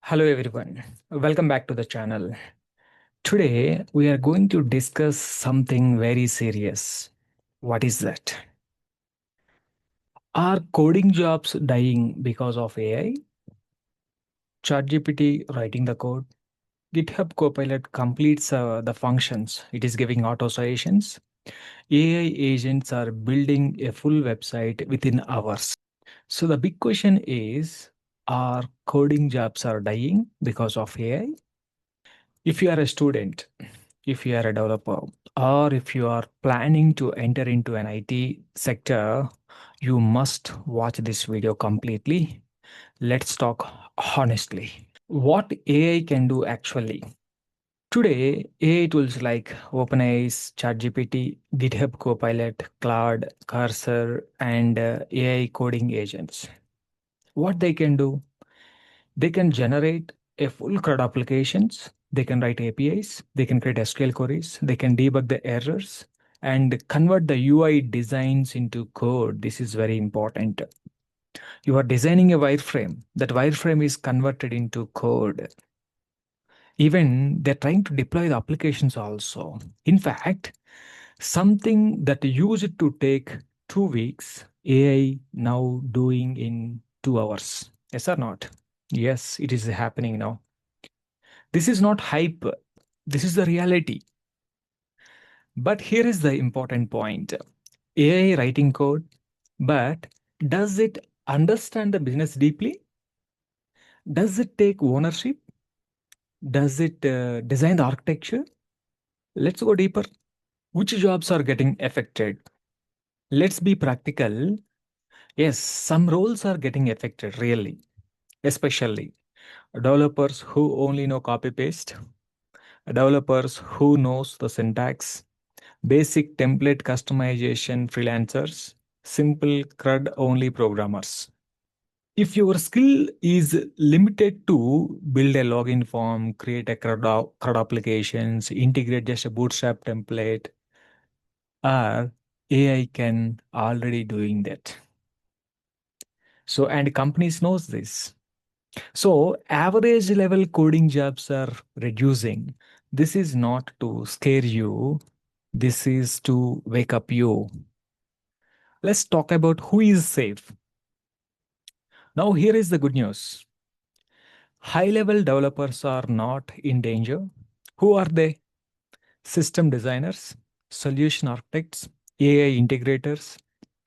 Hello everyone, welcome back to the channel. Today we are going to discuss something very serious. What is that? Are coding jobs dying because of AI? ChatGPT writing the code? GitHub Copilot completes the functions. It is giving auto suggestions. AI agents are building a full website within hours. So the big question is, are coding jobs are dying because of AI? If you are a student, if you are a developer, or if you are planning to enter into an IT sector, you must watch this video completely. Let's talk honestly. What AI can do actually? Today, AI tools like OpenAI's ChatGPT, GitHub Copilot, Claude, Cursor, and AI coding agents. What they can do? They can generate a full CRUD applications. They can write APIs. They can create SQL queries. They can debug the errors and convert the UI designs into code. This is very important. You are designing a wireframe. That wireframe is converted into code. Even they're trying to deploy the applications also. In fact, something that used to take 2 weeks, AI now doing in 2 hours. Yes or not? Yes, it is happening now. This is not hype. This is the reality. But here is the important point. AI writing code, but does it understand the business deeply? Does it take ownership? Does it design the architecture? Let's go deeper. Which jobs are getting affected? Let's be practical. Yes, some roles are getting affected, really, especially developers who only know copy paste, developers who knows the syntax, basic template customization freelancers, simple CRUD only programmers. If your skill is limited to build a login form, create a CRUD applications, integrate just a bootstrap template, or AI can already doing that. So, and companies knows this. So average level coding jobs are reducing. This is not to scare you. This is to wake up you. Let's talk about who is safe. Now, here is the good news. High level developers are not in danger. Who are they? System designers, solution architects, AI integrators,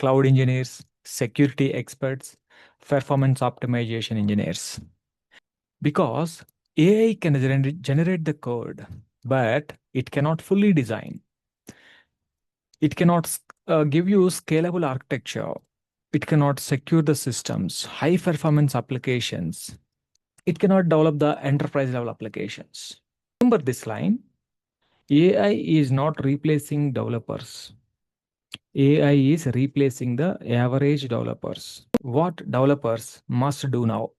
cloud engineers, security experts, performance optimization engineers. Because AI can generate the code, but it cannot fully design. It cannot give you scalable architecture. It cannot secure the systems, high performance applications. It cannot develop the enterprise level applications. Remember this line, AI is not replacing developers. AI is replacing the average developers. What developers must do now?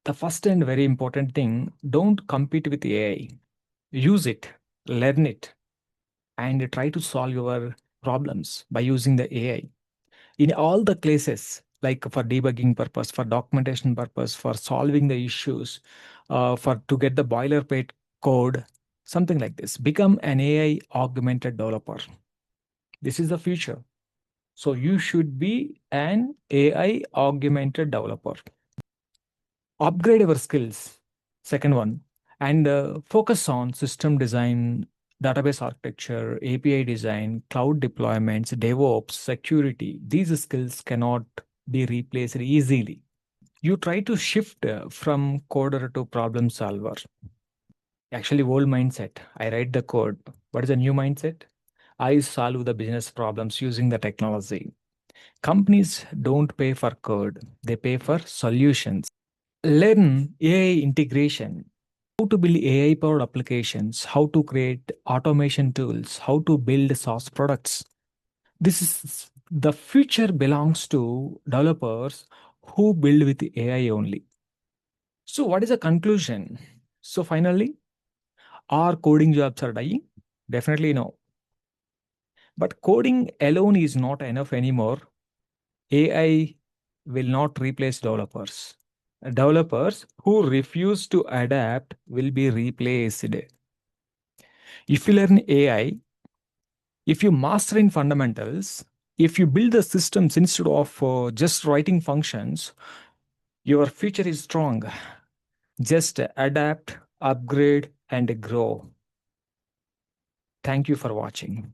The first and very important thing, don't compete with AI. Use it, learn it, and try to solve your problems by using the AI. In all the cases, like for debugging purpose, for documentation purpose, for solving the issues, for to get the boilerplate code, something like this. Become an AI augmented developer. This is the future. So you should be an AI augmented developer. Upgrade our skills. Second one, and focus on system design, database architecture, API design, cloud deployments, DevOps, security. These skills cannot be replaced easily. You try to shift from coder to problem solver. Actually, old mindset. I write the code. What is the new mindset? I solve the business problems using the technology. Companies don't pay for code, they pay for solutions. Learn AI integration, how to build AI powered applications, how to create automation tools, how to build SaaS products. This is the future belongs to developers who build with AI only. So, what is the conclusion? So, finally, are coding jobs are dying? Definitely no. But coding alone is not enough anymore. AI will not replace developers. Developers who refuse to adapt will be replaced. If you learn AI, if you master in fundamentals, if you build the systems instead of just writing functions, your future is strong. Just adapt, upgrade, and grow. Thank you for watching.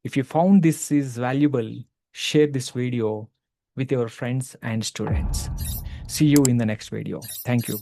If you found this is valuable, share this video with your friends and students. See you in the next video. Thank you.